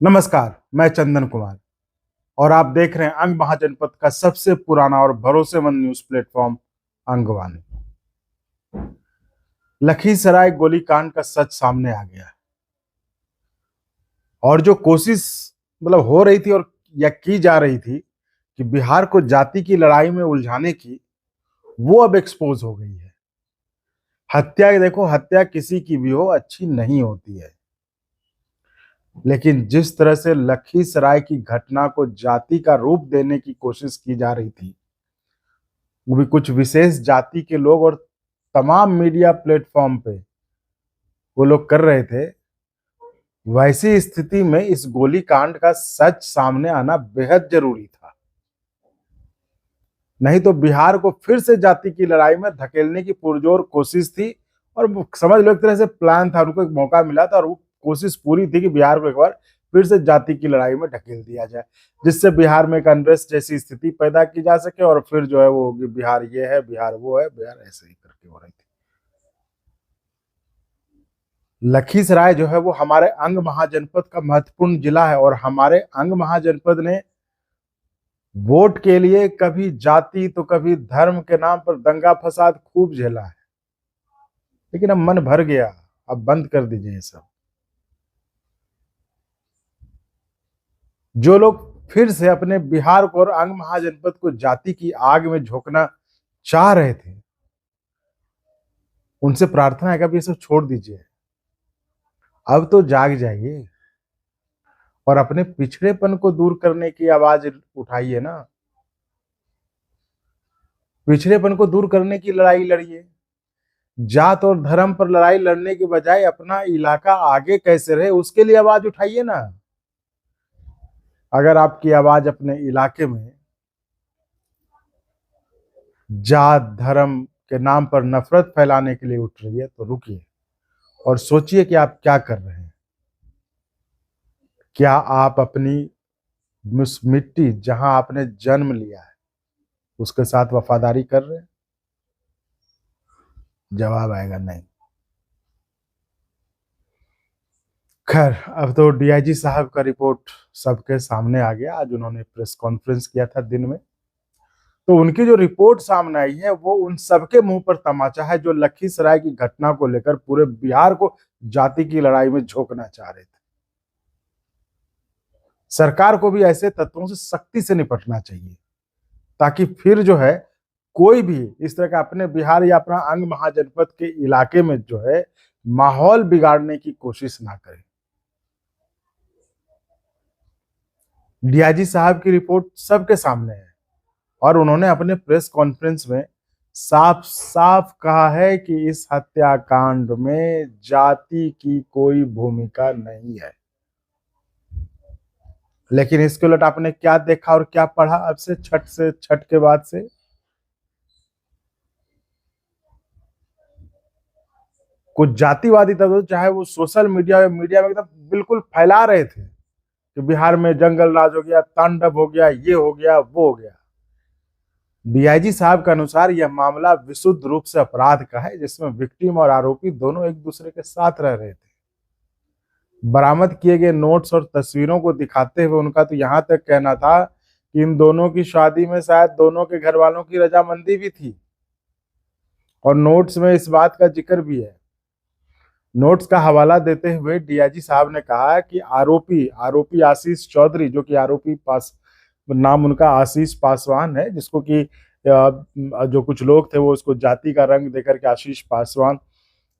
नमस्कार, मैं चंदन कुमार और आप देख रहे हैं अंग महाजनपद का सबसे पुराना और भरोसेमंद न्यूज प्लेटफॉर्म अंगवानी। लखीसराय गोलीकांड का सच सामने आ गया है और जो कोशिश हो रही थी और या की जा रही थी कि बिहार को जाति की लड़ाई में उलझाने की, वो अब एक्सपोज हो गई है। हत्या देखो, हत्या किसी की भी हो अच्छी नहीं होती है, लेकिन जिस तरह से लखीसराय की घटना को जाति का रूप देने की कोशिश की जा रही थी, वो भी कुछ विशेष जाति के लोग और तमाम मीडिया प्लेटफॉर्म पे वो लोग कर रहे थे, वैसी स्थिति में इस गोलीकांड का सच सामने आना बेहद जरूरी था। नहीं तो बिहार को फिर से जाति की लड़ाई में धकेलने की पुरजोर कोशिश थी और समझ लो एक तरह से प्लान था, उनको एक मौका मिला था और वो कोशिश पूरी थी कि बिहार को एक बार फिर से जाति की लड़ाई में ढकेल दिया जाए, जिससे बिहार में एक अनरेस्ट जैसी स्थिति पैदा की जा सके और फिर जो है वो बिहार ये है, बिहार वो है, बिहार ऐसे ही करके हो रही थी। लखीसराय जो है वो हमारे अंग महाजनपद का महत्वपूर्ण जिला है और हमारे अंग महाजनपद ने वोट के लिए कभी जाति तो कभी धर्म के नाम पर दंगा फसाद खूब झेला है, लेकिन अब मन भर गया, अब बंद कर दीजिए ये सब। जो लोग फिर से अपने बिहार को और अंग महाजनपद को जाति की आग में झोंकना चाह रहे थे, उनसे प्रार्थना है कि अब ये सब छोड़ दीजिए, अब तो जाग जाइए और अपने पिछड़ेपन को दूर करने की आवाज उठाइए ना। पिछड़ेपन को दूर करने की लड़ाई लड़िए। जात और धर्म पर लड़ाई लड़ने के बजाय अपना इलाका आगे कैसे रहे उसके लिए आवाज उठाइए ना। अगर आपकी आवाज अपने इलाके में जात धर्म के नाम पर नफरत फैलाने के लिए उठ रही है तो रुकिए और सोचिए कि आप क्या कर रहे हैं। क्या आप अपनी मिट्टी जहां आपने जन्म लिया है उसके साथ वफादारी कर रहे हैं? जवाब आएगा नहीं। खैर, अब तो डीआईजी साहब का रिपोर्ट सबके सामने आ गया। आज उन्होंने प्रेस कॉन्फ्रेंस किया था दिन में, तो उनकी जो रिपोर्ट सामने आई है वो उन सबके मुंह पर तमाचा है जो लखीसराय की घटना को लेकर पूरे बिहार को जाति की लड़ाई में झोंकना चाह रहे थे। सरकार को भी ऐसे तत्वों से सख्ती से निपटना चाहिए ताकि फिर जो है कोई भी इस तरह का अपने बिहार या अपना अंग महाजनपद के इलाके में जो है माहौल बिगाड़ने की कोशिश ना करे। डीआईजी साहब की रिपोर्ट सबके सामने है और उन्होंने अपने प्रेस कॉन्फ्रेंस में साफ साफ कहा है कि इस हत्याकांड में जाति की कोई भूमिका नहीं है। लेकिन इसके उलट आपने क्या देखा और क्या पढ़ा अब से छठ के बाद से? कुछ जातिवादी तत्व चाहे वो सोशल मीडिया में एकदम बिल्कुल फैला रहे थे कि बिहार में जंगल राज हो गया, तांडव हो गया, ये हो गया, वो हो गया। डीआईजी साहब के अनुसार यह मामला विशुद्ध रूप से अपराध का है जिसमें विक्टिम और आरोपी दोनों एक दूसरे के साथ रह रहे थे। बरामद किए गए नोट्स और तस्वीरों को दिखाते हुए उनका तो यहां तक कहना था कि इन दोनों की शादी में शायद दोनों के घर वालों की रजामंदी भी थी और नोट्स में इस बात का जिक्र भी है। नोट्स का हवाला देते हुए डीआईजी साहब ने कहा कि आरोपी आशीष चौधरी, जो कि आरोपी पास नाम उनका आशीष पासवान है, जिसको कि जो कुछ लोग थे वो उसको जाति का रंग देकर के आशीष पासवान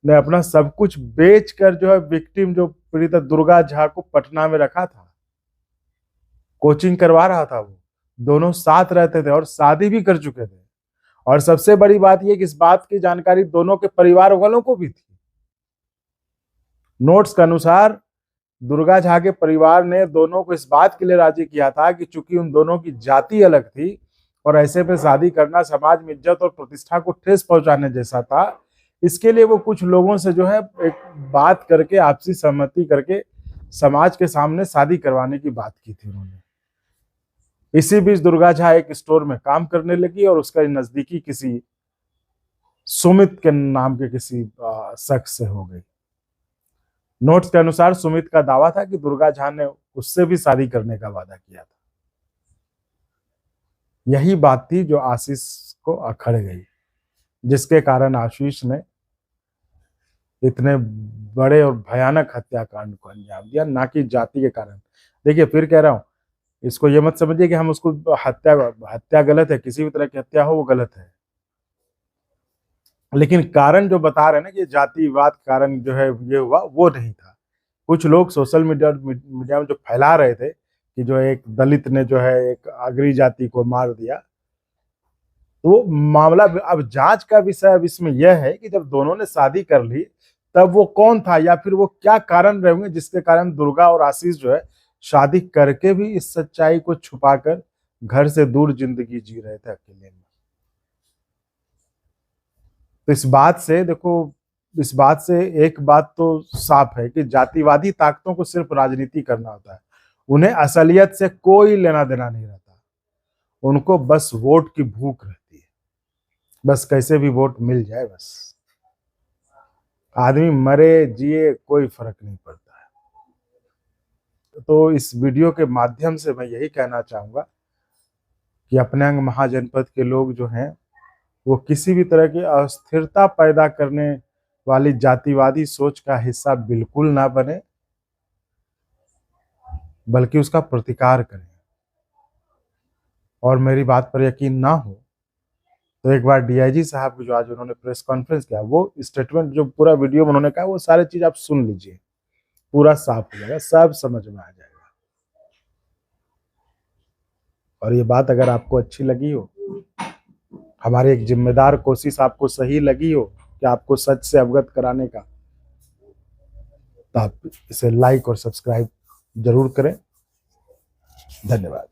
ने अपना सब कुछ बेच कर जो है विक्टिम जो पीड़िता दुर्गा झा को पटना में रखा था, कोचिंग करवा रहा था। वो दोनों साथ रहते थे और शादी भी कर चुके थे और सबसे बड़ी बात यह कि इस बात की जानकारी दोनों के परिवार वालों को भी थी। नोट्स के अनुसार दुर्गा झा के परिवार ने दोनों को इस बात के लिए राजी किया था कि चूंकि उन दोनों की जाति अलग थी और ऐसे में शादी करना समाज में इज्जत और प्रतिष्ठा को ठेस पहुंचाने जैसा था, इसके लिए वो कुछ लोगों से जो है एक बात करके आपसी सहमति करके समाज के सामने शादी करवाने की बात की थी उन्होंने। इसी बीच दुर्गा झा एक स्टोर में काम करने लगी और उसका नजदीकी किसी सुमित के नाम के किसी शख्स से हो गई। नोट्स के अनुसार सुमित का दावा था कि दुर्गा झा ने उससे भी शादी करने का वादा किया था। यही बात थी जो आशीष को अखड़ गई, जिसके कारण आशीष ने इतने बड़े और भयानक हत्याकांड को अंजाम दिया, ना कि जाति के कारण। देखिए फिर कह रहा हूं, इसको ये मत समझिए कि हम उसको हत्या गलत है, किसी भी तरह की हत्या हो वो गलत है, लेकिन कारण जो बता रहे हैं ना कि जातिवाद कारण जो है ये हुआ, वो नहीं था। कुछ लोग सोशल मीडिया में जो फैला रहे थे कि जो एक दलित ने जो है एक अगरी जाति को मार दिया, तो वो मामला अब जांच का विषय अब इसमें यह है कि जब दोनों ने शादी कर ली तब वो कौन था, या फिर वो क्या कारण रहे होंगे जिसके कारण दुर्गा और आशीष जो है शादी करके भी इस सच्चाई को छुपाकर घर से दूर जिंदगी जी रहे थे अकेले में। तो इस बात से देखो, इस बात से एक बात तो साफ है कि जातिवादी ताकतों को सिर्फ राजनीति करना होता है, उन्हें असलियत से कोई लेना देना नहीं रहता। उनको बस वोट की भूख रहती है, बस कैसे भी वोट मिल जाए, बस आदमी मरे जिए कोई फर्क नहीं पड़ता है। तो इस वीडियो के माध्यम से मैं यही कहना चाहूंगा कि अपने अंग महाजनपद के लोग जो हैं वो किसी भी तरह की अस्थिरता पैदा करने वाली जातिवादी सोच का हिस्सा बिल्कुल ना बने, बल्कि उसका प्रतिकार करें। और मेरी बात पर यकीन ना हो तो एक बार डीआईजी साहब की जो आज उन्होंने प्रेस कॉन्फ्रेंस किया, वो स्टेटमेंट जो पूरा वीडियो में उन्होंने कहा, वो सारी चीज आप सुन लीजिए, पूरा साफ हो जाएगा, सब समझ में आ जाएगा। और ये बात अगर आपको अच्छी लगी हो, हमारी एक जिम्मेदार कोशिश आपको सही लगी हो कि आपको सच से अवगत कराने का, तो आप इसे लाइक और सब्सक्राइब जरूर करें। धन्यवाद।